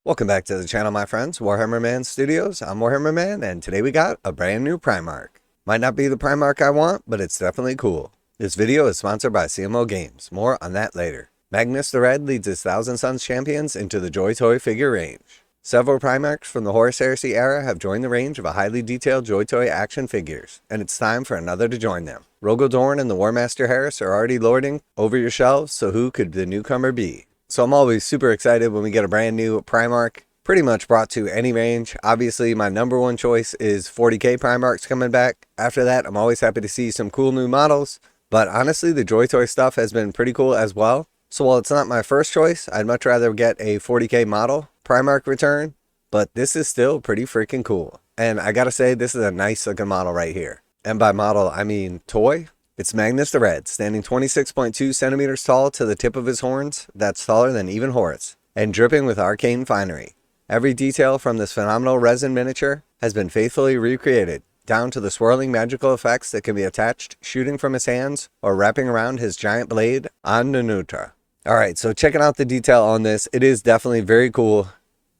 Welcome back to the channel, my friends. Warhammer Man Studios. I'm Warhammer Man, and today we got a brand new Primarch. Might not be the Primarch I want, but it's definitely cool. This video is sponsored by CMO Games. More on that later. Magnus the Red leads his Thousand Sons champions into the Joytoy figure range. Several Primarchs from the Horus Heresy era have joined the range of a highly detailed Joytoy action figures, and it's time for another to join them. Rogaldorn and the Warmaster Harris are already lording over your shelves, so who could the newcomer be? So I'm always super excited when we get a brand new Primarch, pretty much brought to any range. Obviously, my number one choice is 40k Primarchs coming back. After that, I'm always happy to see some cool new models. But honestly, the Joytoy stuff has been pretty cool as well. So while it's not my first choice, I'd much rather get a 40k model Primarch return. But this is still pretty freaking cool. And I gotta say, this is a nice looking model right here. And by model, I mean toy. It's Magnus the Red, standing 26.2 centimeters tall to the tip of his horns. That's taller than even Horus, and dripping with arcane finery. Every detail from this phenomenal resin miniature has been faithfully recreated, down to the swirling magical effects that can be attached shooting from his hands or wrapping around his giant blade on Nanutra. Alright, so checking out the detail on this, it is definitely very cool.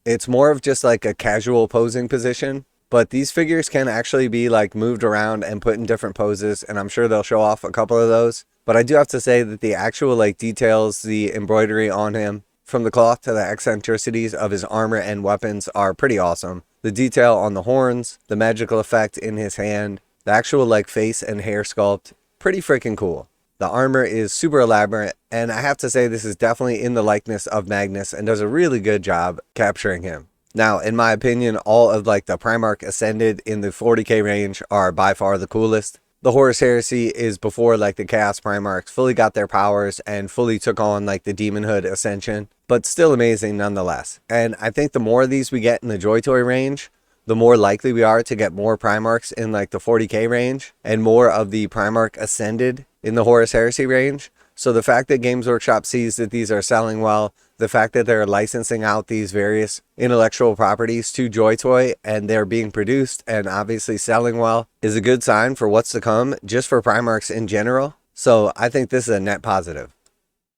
It's more of just like a casual posing position. But these figures can actually be like moved around and put in different poses, and I'm sure they'll show off a couple of those. But I do have to say that the actual like details, the embroidery on him, from the cloth to the eccentricities of his armor and weapons are pretty awesome. The detail on the horns, the magical effect in his hand, the actual like face and hair sculpt, pretty freaking cool. The armor is super elaborate, and I have to say this is definitely in the likeness of Magnus and does a really good job capturing him. Now, in my opinion, all of like the Primarch Ascended in the 40k range are by far the coolest. The Horus Heresy is before like the Chaos Primarchs fully got their powers and fully took on like the Demonhood Ascension, but still amazing nonetheless. And I think the more of these we get in the Joytoy range, the more likely we are to get more Primarchs in like the 40k range and more of the Primarch Ascended in the Horus Heresy range. So the fact that Games Workshop sees that these are selling well, the fact that they're licensing out these various intellectual properties to Joytoy and they're being produced and obviously selling well is a good sign for what's to come just for Primarchs in general. So I think this is a net positive.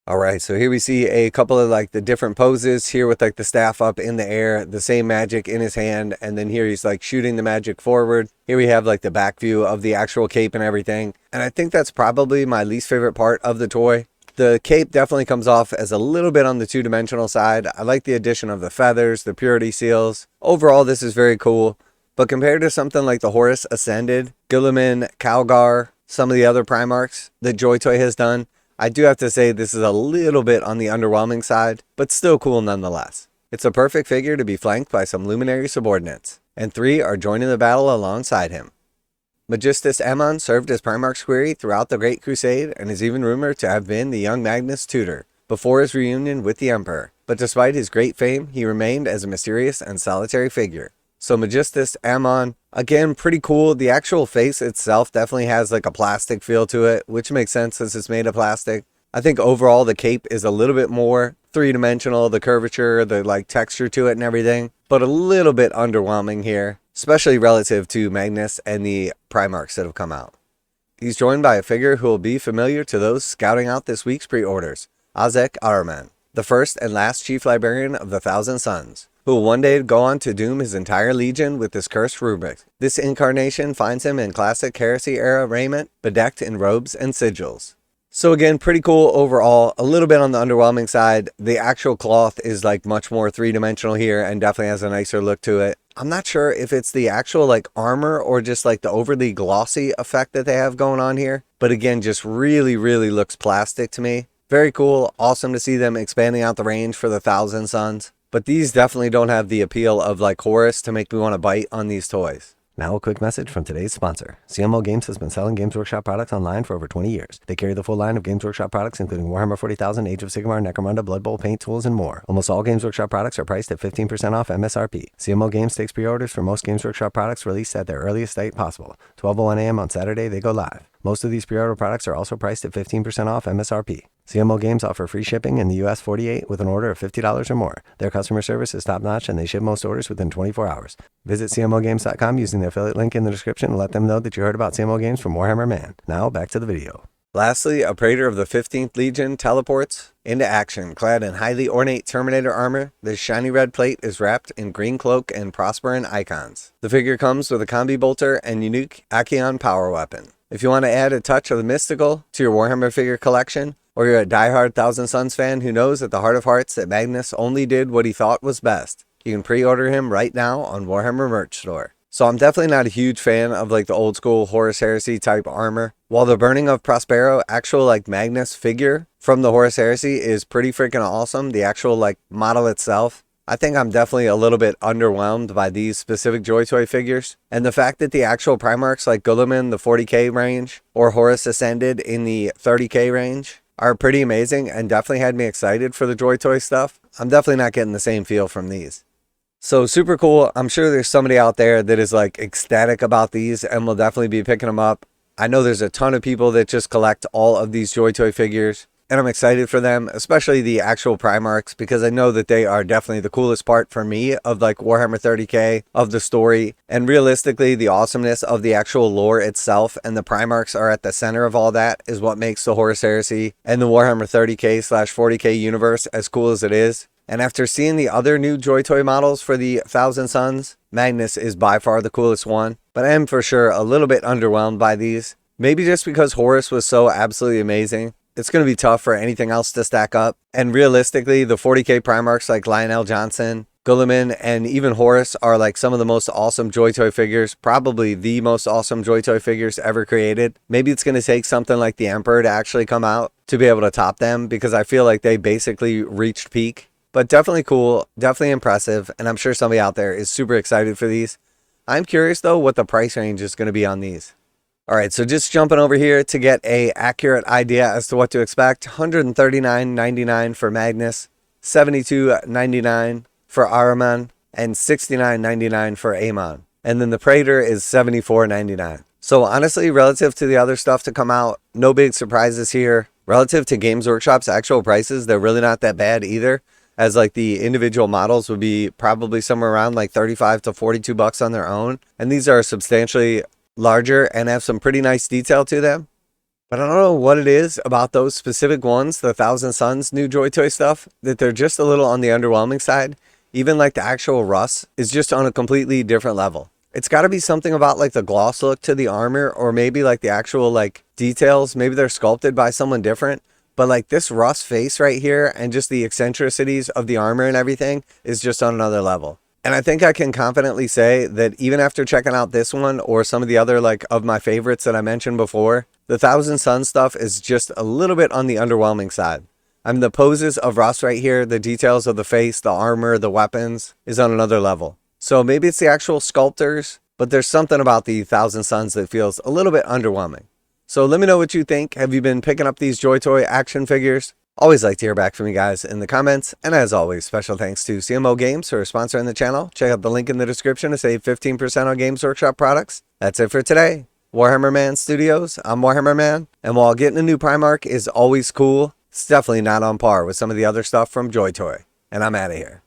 Alright, so here we see a couple of like the different poses here with like the staff up in the air, the same magic in his hand, and then here he's like shooting the magic forward. Here we have like the back view of the actual cape and everything. And I think that's probably my least favorite part of the toy. The cape definitely comes off as a little bit on the two-dimensional side. I like the addition of the feathers, the purity seals. Overall, this is very cool. But compared to something like the Horus Ascended, Guilliman, Calgar, some of the other Primarchs that Joytoy has done, I do have to say this is a little bit on the underwhelming side, but still cool nonetheless. It's a perfect figure to be flanked by some luminary subordinates, and 3 are joining the battle alongside him. Magistus Amon served as Primarch's query throughout the Great Crusade and is even rumored to have been the young Magnus' tutor before his reunion with the Emperor, but despite his great fame, he remained as a mysterious and solitary figure. So Magistus Amon, again, pretty cool. The actual face itself definitely has like a plastic feel to it, which makes sense since it's made of plastic. I think overall the cape is a little bit more three-dimensional, the curvature, the like texture to it and everything, but a little bit underwhelming here, especially relative to Magnus and the Primarchs that have come out. He's joined by a figure who will be familiar to those scouting out this week's pre-orders, Azhek Ahriman, the first and last chief librarian of the Thousand Sons, who will one day go on to doom his entire legion with this cursed rubric. This incarnation finds him in classic Heresy-era raiment, bedecked in robes and sigils. So again, pretty cool overall, a little bit on the underwhelming side. The actual cloth is like much more three-dimensional here and definitely has a nicer look to it. I'm not sure if it's the actual like armor or just like the overly glossy effect that they have going on here, but again, just really looks plastic to me. Very cool, awesome to see them expanding out the range for the Thousand Sons. But these definitely don't have the appeal of like Horus to make me want to bite on these toys. Now a quick message from today's sponsor. CMO Games has been selling Games Workshop products online for over 20 years. They carry the full line of Games Workshop products including Warhammer 40,000, Age of Sigmar, Necromunda, Blood Bowl, paint tools, and more. Almost all Games Workshop products are priced at 15% off MSRP. CMO Games takes pre-orders for most Games Workshop products released at their earliest date possible. 12:01 a.m. on Saturday, they go live. Most of these pre-order products are also priced at 15% off MSRP. CMO Games offer free shipping in the US 48 with an order of $50 or more. Their customer service is top-notch and they ship most orders within 24 hours. Visit CMOGames.com using the affiliate link in the description and let them know that you heard about CMO Games from Warhammer Man. Now, back to the video. Lastly, a Praetor of the 15th Legion teleports into action, clad in highly ornate Terminator armor. This shiny red plate is wrapped in green cloak and Prosperin icons. The figure comes with a combi bolter and unique Acheon power weapon. If you want to add a touch of the mystical to your Warhammer figure collection, or you're a diehard Thousand Suns fan who knows at the heart of hearts that Magnus only did what he thought was best, you can pre-order him right now on Warhammer merch store. So I'm definitely not a huge fan of like the old school Horus Heresy type armor. While the Burning of Prospero actual like Magnus figure from the Horus Heresy is pretty freaking awesome, the actual like model itself, I think I'm definitely a little bit underwhelmed by these specific Joytoy figures. And the fact that the actual Primarchs like Guilliman, the 40k range, or Horus Ascended in the 30k range are pretty amazing and definitely had me excited for the Joytoy stuff. I'm definitely not getting the same feel from these. So super cool. I'm sure there's somebody out there that is like ecstatic about these and will definitely be picking them up. I know there's a ton of people that just collect all of these Joytoy figures, and I'm excited for them, especially the actual Primarchs, because I know that they are definitely the coolest part for me of like Warhammer 30k, of the story, and realistically the awesomeness of the actual lore itself, and the Primarchs are at the center of all that, is what makes the Horus Heresy and the Warhammer 30k/40k universe as cool as it is. And after seeing the other new Joytoy models for the Thousand Suns, Magnus is by far the coolest one, but I am for sure a little bit underwhelmed by these. Maybe just because Horus was so absolutely amazing. It's going to be tough for anything else to stack up. And realistically, the 40k Primarchs like Lionel Johnson, Guilliman, and even Horus are like some of the most awesome Joytoy figures, probably the most awesome Joytoy figures ever created. Maybe it's going to take something like the Emperor to actually come out to be able to top them, because I feel like they basically reached peak. But definitely cool, definitely impressive, and I'm sure somebody out there is super excited for these. I'm curious though what the price range is going to be on these. Alright, so just jumping over here to get a accurate idea as to what to expect. $139.99 for Magnus, $72.99 for Ahriman, and $69.99 for Amon. And then the Praetor is $74.99. So honestly, relative to the other stuff to come out, no big surprises here. Relative to Games Workshop's actual prices, they're really not that bad either, as like the individual models would be probably somewhere around like 35 to 42 bucks on their own. And these are substantially larger and have some pretty nice detail to them. But I don't know what it is about those specific ones, the Thousand Suns new Joytoy stuff, that they're just a little on the underwhelming side. Even like the actual Russ is just on a completely different level. It's got to be something about like the gloss look to the armor, or maybe like the actual like details. Maybe they're sculpted by someone different. But like this Russ face right here and just the eccentricities of the armor and everything is just on another level. And I think I can confidently say that even after checking out this one or some of the other like of my favorites that I mentioned before, the Thousand Suns stuff is just a little bit on the underwhelming side. I mean, the poses of Russ right here, the details of the face, the armor, the weapons is on another level. So maybe it's the actual sculptors, but there's something about the Thousand Suns that feels a little bit underwhelming. So let me know what you think. Have you been picking up these Joytoy action figures? Always like to hear back from you guys in the comments. And as always, special thanks to CMO Games for sponsoring the channel. Check out the link in the description to save 15% on Games Workshop products. That's it for today. Warhammer Man Studios, I'm Warhammer Man. And while getting a new Primarch is always cool, it's definitely not on par with some of the other stuff from Joytoy. And I'm out of here.